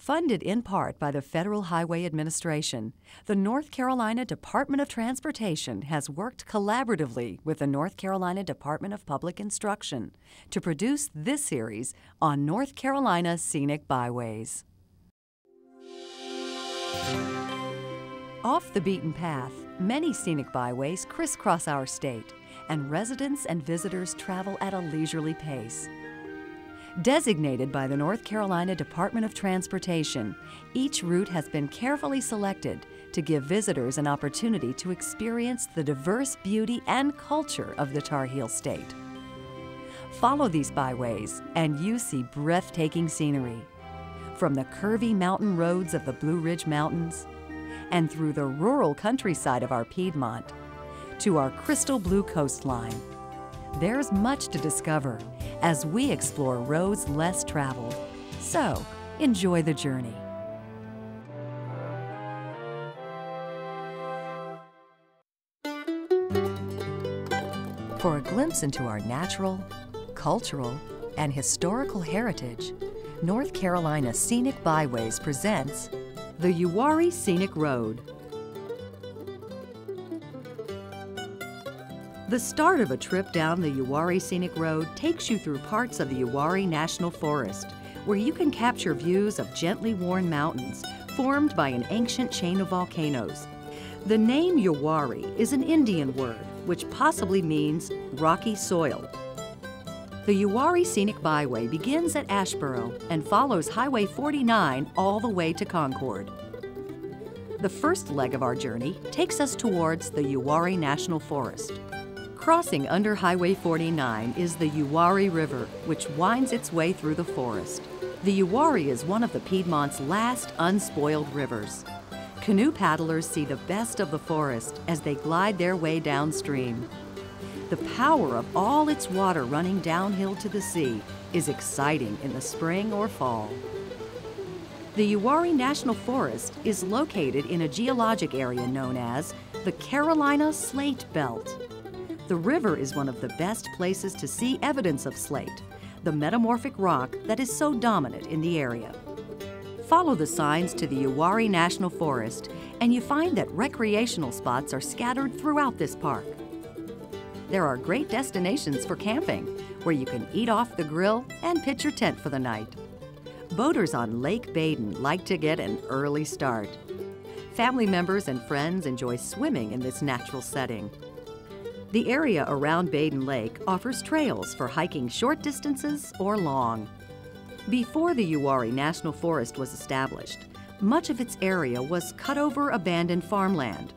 Funded in part by the Federal Highway Administration, the North Carolina Department of Transportation has worked collaboratively with the North Carolina Department of Public Instruction to produce this series on North Carolina scenic byways. Off the beaten path, many scenic byways crisscross our state, and residents and visitors travel at a leisurely pace. Designated by the North Carolina Department of Transportation, each route has been carefully selected to give visitors an opportunity to experience the diverse beauty and culture of the Tar Heel State. Follow these byways and you see breathtaking scenery, from the curvy mountain roads of the Blue Ridge Mountains and through the rural countryside of our Piedmont to our crystal blue coastline. There's much to discover as we explore roads less traveled. So, enjoy the journey. For a glimpse into our natural, cultural, and historical heritage, North Carolina Scenic Byways presents the Uwharrie Scenic Road. The start of a trip down the Uwharrie Scenic Road takes you through parts of the Uwharrie National Forest, where you can capture views of gently worn mountains formed by an ancient chain of volcanoes. The name Uwharrie is an Indian word, which possibly means rocky soil. The Uwharrie Scenic Byway begins at Asheboro and follows Highway 49 all the way to Concord. The first leg of our journey takes us towards the Uwharrie National Forest. Crossing under Highway 49 is the Uwharrie River, which winds its way through the forest. The Uwharrie is one of the Piedmont's last unspoiled rivers. Canoe paddlers see the best of the forest as they glide their way downstream. The power of all its water running downhill to the sea is exciting in the spring or fall. The Uwharrie National Forest is located in a geologic area known as the Carolina Slate Belt. The river is one of the best places to see evidence of slate, the metamorphic rock that is so dominant in the area. Follow the signs to the Uwharrie National Forest and you find that recreational spots are scattered throughout this park. There are great destinations for camping, where you can eat off the grill and pitch your tent for the night. Boaters on Lake Baden like to get an early start. Family members and friends enjoy swimming in this natural setting. The area around Baden Lake offers trails for hiking short distances or long. Before the Uwharrie National Forest was established, much of its area was cut-over abandoned farmland.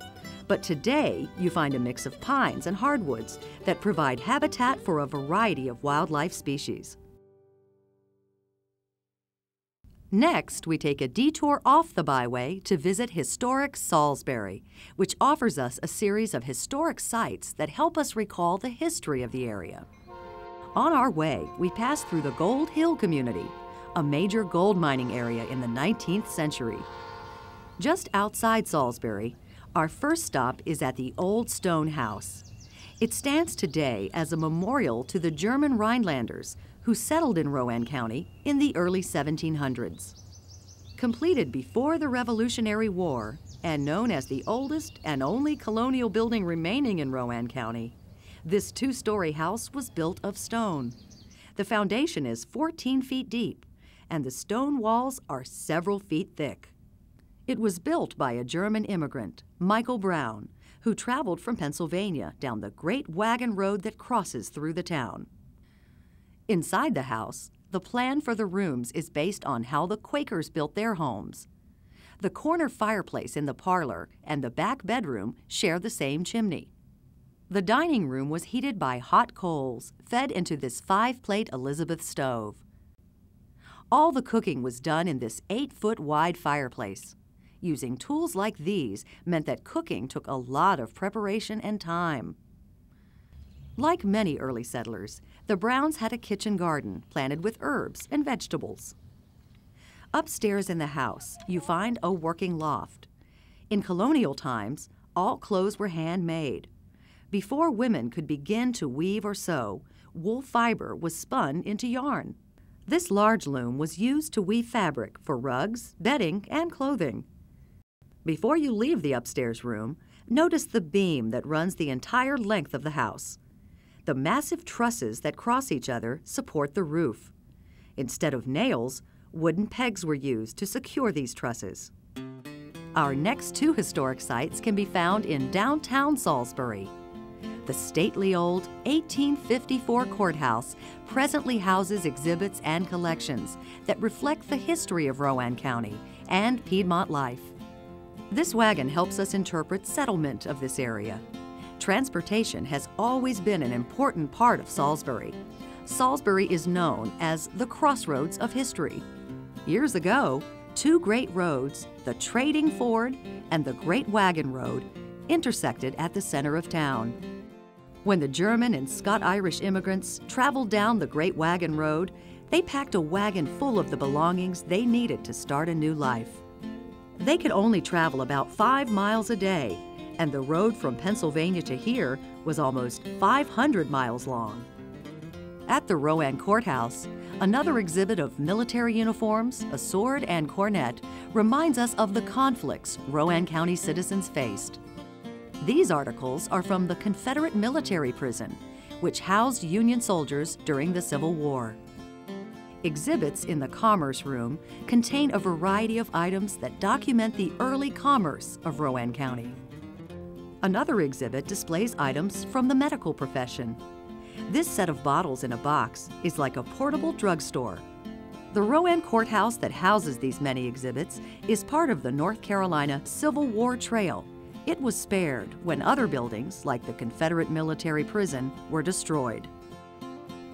But today, you find a mix of pines and hardwoods that provide habitat for a variety of wildlife species. Next, we take a detour off the byway to visit historic Salisbury, which offers us a series of historic sites that help us recall the history of the area. On our way, we pass through the Gold Hill community, a major gold mining area in the 19th century. Just outside Salisbury, our first stop is at the Old Stone House. It stands today as a memorial to the German Rhinelanders who settled in Rowan County in the early 1700s. Completed before the Revolutionary War and known as the oldest and only colonial building remaining in Rowan County, this two-story house was built of stone. The foundation is 14 feet deep and the stone walls are several feet thick. It was built by a German immigrant, Michael Brown, who traveled from Pennsylvania down the Great Wagon Road that crosses through the town. Inside the house, the plan for the rooms is based on how the Quakers built their homes. The corner fireplace in the parlor and the back bedroom share the same chimney. The dining room was heated by hot coals fed into this 5-plate Elizabeth stove. All the cooking was done in this 8-foot wide fireplace. Using tools like these meant that cooking took a lot of preparation and time. Like many early settlers, the Browns had a kitchen garden planted with herbs and vegetables. Upstairs in the house, you find a working loft. In colonial times, all clothes were handmade. Before women could begin to weave or sew, wool fiber was spun into yarn. This large loom was used to weave fabric for rugs, bedding, and clothing. Before you leave the upstairs room, notice the beam that runs the entire length of the house. The massive trusses that cross each other support the roof. Instead of nails, wooden pegs were used to secure these trusses. Our next two historic sites can be found in downtown Salisbury. The stately old 1854 courthouse presently houses exhibits and collections that reflect the history of Rowan County and Piedmont life. This wagon helps us interpret settlement of this area. Transportation has always been an important part of Salisbury. Salisbury is known as the crossroads of history. Years ago, two great roads, the Trading Ford and the Great Wagon Road, intersected at the center of town. When the German and Scot-Irish immigrants traveled down the Great Wagon Road, they packed a wagon full of the belongings they needed to start a new life. They could only travel about 5 miles a day, and the road from Pennsylvania to here was almost 500 miles long. At the Rowan Courthouse, another exhibit of military uniforms, a sword, and cornet reminds us of the conflicts Rowan County citizens faced. These articles are from the Confederate military prison, which housed Union soldiers during the Civil War. Exhibits in the Commerce Room contain a variety of items that document the early commerce of Rowan County. Another exhibit displays items from the medical profession. This set of bottles in a box is like a portable drugstore. The Rowan Courthouse that houses these many exhibits is part of the North Carolina Civil War Trail. It was spared when other buildings, like the Confederate military prison, were destroyed.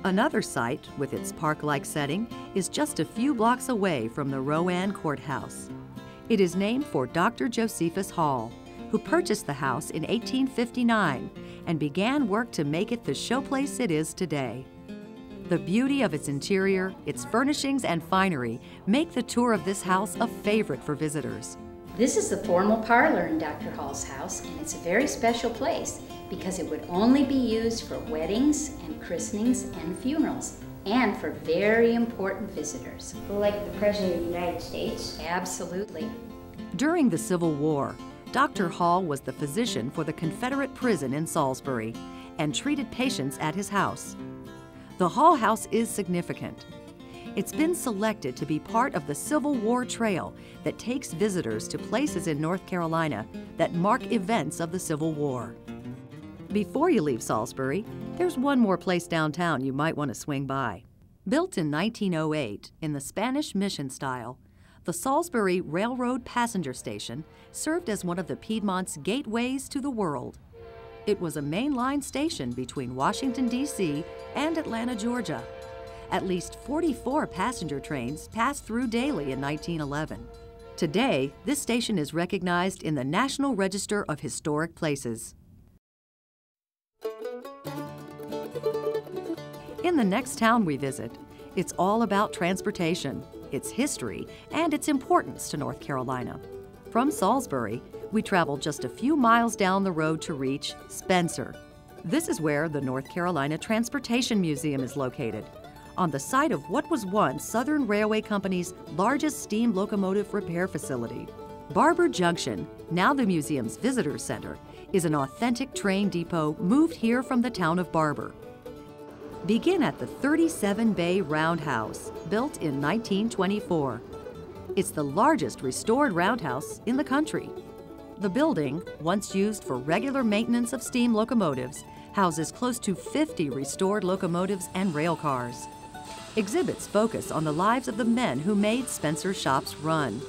Another site, with its park-like setting, is just a few blocks away from the Rowan Courthouse. It is named for Dr. Josephus Hall, who purchased the house in 1859 and began work to make it the showplace it is today. The beauty of its interior, its furnishings, and finery make the tour of this house a favorite for visitors. This is the formal parlor in Dr. Hall's house, and it's a very special place because it would only be used for weddings and christenings and funerals, and for very important visitors. Like the President of the United States? Absolutely. During the Civil War, Dr. Hall was the physician for the Confederate prison in Salisbury and treated patients at his house. The Hall House is significant. It's been selected to be part of the Civil War Trail that takes visitors to places in North Carolina that mark events of the Civil War. Before you leave Salisbury, there's one more place downtown you might want to swing by. Built in 1908 in the Spanish Mission style, the Salisbury Railroad Passenger Station served as one of the Piedmont's gateways to the world. It was a mainline station between Washington, D.C. and Atlanta, Georgia. At least 44 passenger trains passed through daily in 1911. Today, this station is recognized in the National Register of Historic Places. In the next town we visit, it's all about transportation, its history, and its importance to North Carolina. From Salisbury, we travel just a few miles down the road to reach Spencer. This is where the North Carolina Transportation Museum is located, on the site of what was once Southern Railway Company's largest steam locomotive repair facility. Barber Junction, now the museum's visitor center, is an authentic train depot moved here from the town of Barber. Begin at the 37-bay roundhouse, built in 1924. It's the largest restored roundhouse in the country. The building, once used for regular maintenance of steam locomotives, houses close to 50 restored locomotives and rail cars. Exhibits focus on the lives of the men who made Spencer shops run.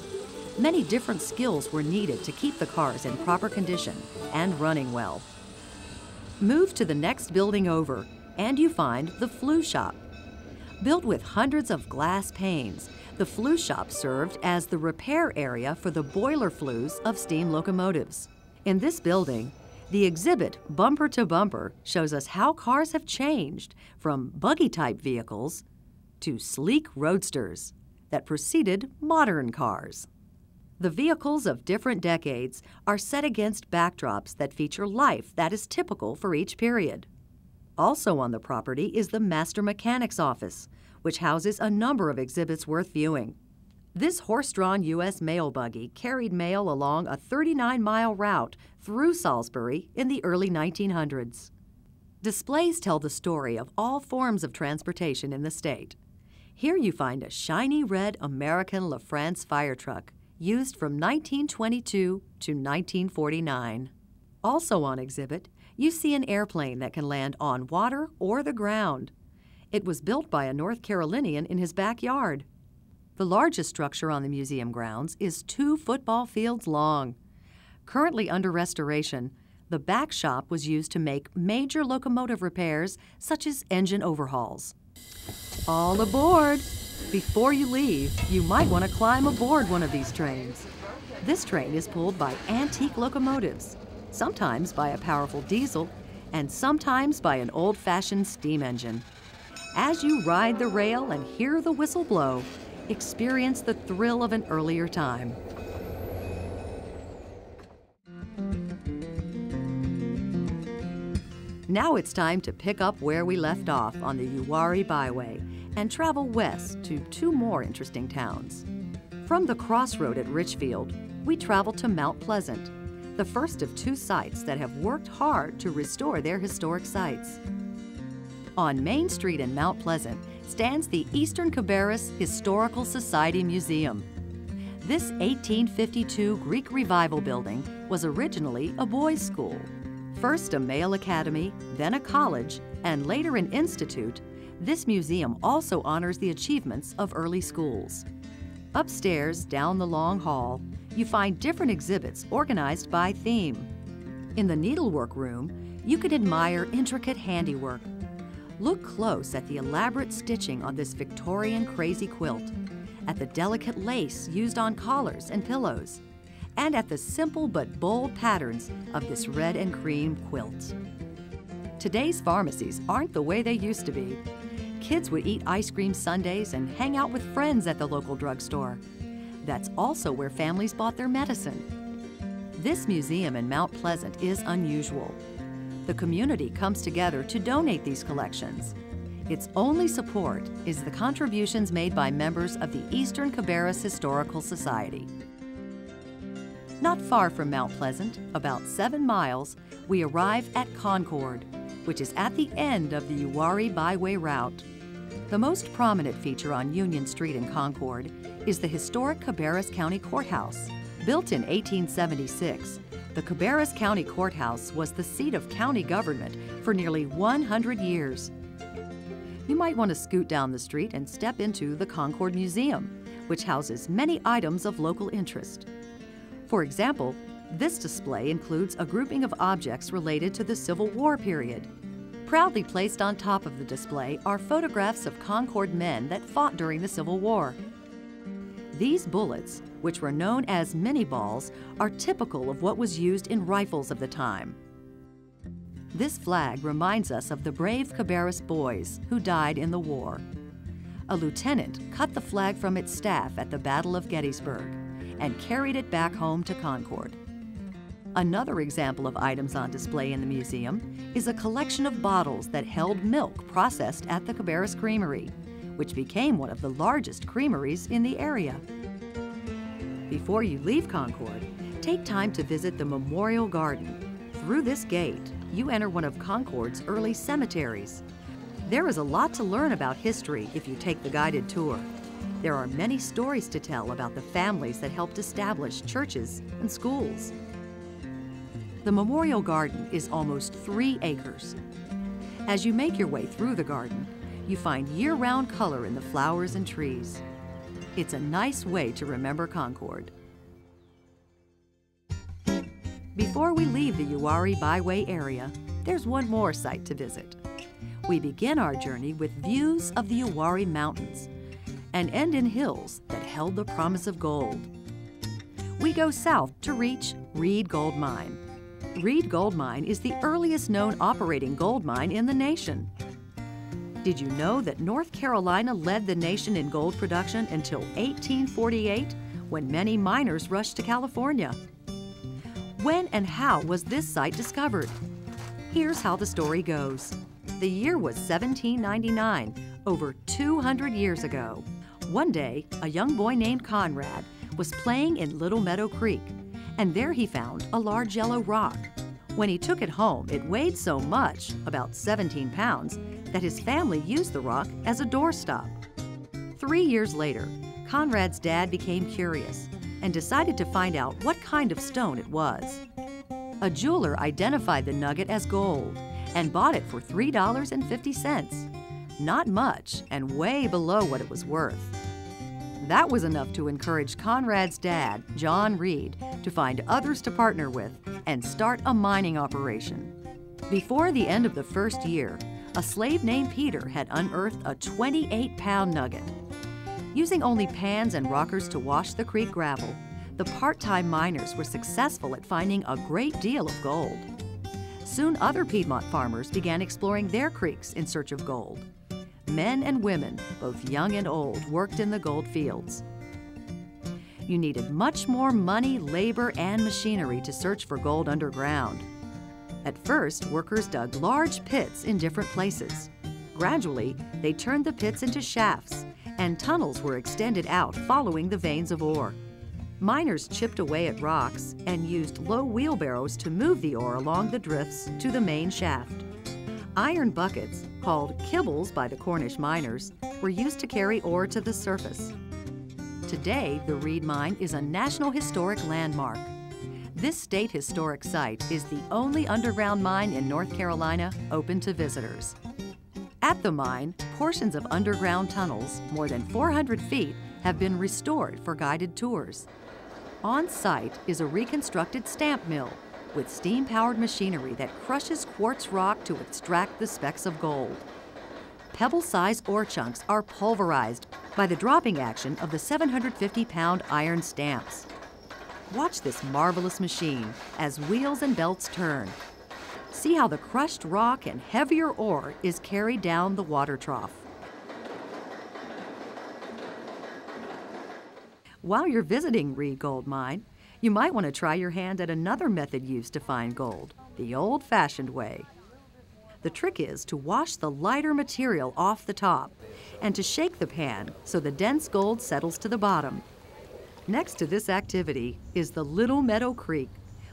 Many different skills were needed to keep the cars in proper condition and running well. Move to the next building over, and you find the flue shop. Built with hundreds of glass panes, the flue shop served as the repair area for the boiler flues of steam locomotives. In this building, the exhibit Bumper to Bumper shows us how cars have changed from buggy-type vehicles to sleek roadsters that preceded modern cars. The vehicles of different decades are set against backdrops that feature life that is typical for each period. Also on the property is the Master Mechanic's office, which houses a number of exhibits worth viewing. This horse-drawn U.S. mail buggy carried mail along a 39-mile route through Salisbury in the early 1900s. Displays tell the story of all forms of transportation in the state. Here you find a shiny red American LaFrance fire truck used from 1922 to 1949. Also on exhibit, you see an airplane that can land on water or the ground. It was built by a North Carolinian in his backyard. The largest structure on the museum grounds is 2 football fields long. Currently under restoration, the back shop was used to make major locomotive repairs such as engine overhauls. All aboard! Before you leave, you might want to climb aboard one of these trains. This train is pulled by antique locomotives, sometimes by a powerful diesel, and sometimes by an old-fashioned steam engine. As you ride the rail and hear the whistle blow, experience the thrill of an earlier time. Now it's time to pick up where we left off on the Uwharrie Byway and travel west to 2 more interesting towns. From the crossroad at Richfield, we travel to Mount Pleasant, the first of 2 sites that have worked hard to restore their historic sites. On Main Street in Mount Pleasant stands the Eastern Cabarrus Historical Society Museum. This 1852 Greek Revival building was originally a boys' school. First a male academy, then a college, and later an institute, this museum also honors the achievements of early schools. Upstairs, down the long hall, you find different exhibits organized by theme. In the needlework room, you can admire intricate handiwork. Look close at the elaborate stitching on this Victorian crazy quilt, at the delicate lace used on collars and pillows, and at the simple but bold patterns of this red and cream quilt. Today's pharmacies aren't the way they used to be. Kids would eat ice cream sundaes and hang out with friends at the local drugstore. That's also where families bought their medicine. This museum in Mount Pleasant is unusual. The community comes together to donate these collections. Its only support is the contributions made by members of the Eastern Cabarrus Historical Society. Not far from Mount Pleasant, about 7 miles, we arrive at Concord, which is at the end of the Uwharrie Byway route. The most prominent feature on Union Street in Concord is the historic Cabarrus County Courthouse. Built in 1876, the Cabarrus County Courthouse was the seat of county government for nearly 100 years. You might want to scoot down the street and step into the Concord Museum, which houses many items of local interest. For example, this display includes a grouping of objects related to the Civil War period. Proudly placed on top of the display are photographs of Concord men that fought during the Civil War. These bullets, which were known as mini balls, are typical of what was used in rifles of the time. This flag reminds us of the brave Cabarrus boys who died in the war. A lieutenant cut the flag from its staff at the Battle of Gettysburg and carried it back home to Concord. Another example of items on display in the museum is a collection of bottles that held milk processed at the Cabarrus Creamery, which became one of the largest creameries in the area. Before you leave Concord, take time to visit the Memorial Garden. Through this gate, you enter one of Concord's early cemeteries. There is a lot to learn about history if you take the guided tour. There are many stories to tell about the families that helped establish churches and schools. The Memorial Garden is almost 3 acres. As you make your way through the garden, you find year-round color in the flowers and trees. It's a nice way to remember Concord. Before we leave the Uwharrie Byway area, there's one more site to visit. We begin our journey with views of the Uwharrie Mountains and end in hills that held the promise of gold. We go south to reach Reed Gold Mine. Reed Gold Mine is the earliest known operating gold mine in the nation. Did you know that North Carolina led the nation in gold production until 1848, when many miners rushed to California? When and how was this site discovered? Here's how the story goes. The year was 1799, over 200 years ago. One day, a young boy named Conrad was playing in Little Meadow Creek, and there he found a large yellow rock. When he took it home, it weighed so much, about 17 pounds, that his family used the rock as a doorstop. 3 years later, Conrad's dad became curious and decided to find out what kind of stone it was. A jeweler identified the nugget as gold and bought it for $3.50. Not much, and way below what it was worth. That was enough to encourage Conrad's dad, John Reed, to find others to partner with and start a mining operation. Before the end of the first year, a slave named Peter had unearthed a 28-pound nugget. Using only pans and rockers to wash the creek gravel, the part-time miners were successful at finding a great deal of gold. Soon other Piedmont farmers began exploring their creeks in search of gold. Men and women, both young and old, worked in the gold fields. You needed much more money, labor, and machinery to search for gold underground. At first, workers dug large pits in different places. Gradually, they turned the pits into shafts, and tunnels were extended out following the veins of ore. Miners chipped away at rocks and used low wheelbarrows to move the ore along the drifts to the main shaft. Iron buckets, called kibbles by the Cornish miners, were used to carry ore to the surface. Today, the Reed Mine is a National Historic Landmark. This state historic site is the only underground mine in North Carolina open to visitors. At the mine, portions of underground tunnels, more than 400 feet, have been restored for guided tours. On site is a reconstructed stamp mill with steam-powered machinery that crushes quartz rock to extract the specks of gold. Pebble-sized ore chunks are pulverized by the dropping action of the 750-pound iron stamps. Watch this marvelous machine as wheels and belts turn. See how the crushed rock and heavier ore is carried down the water trough. While you're visiting Reed Gold Mine, you might want to try your hand at another method used to find gold, the old-fashioned way. The trick is to wash the lighter material off the top and to shake the pan so the dense gold settles to the bottom. Next to this activity is the Little Meadow Creek,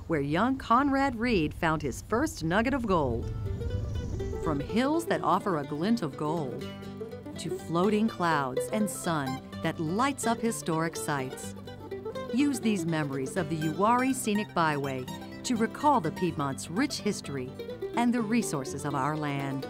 where young Conrad Reed found his first nugget of gold. From hills that offer a glint of gold to floating clouds and sun that lights up historic sights. Use these memories of the Uwharrie Scenic Byway to recall the Piedmont's rich history and the resources of our land.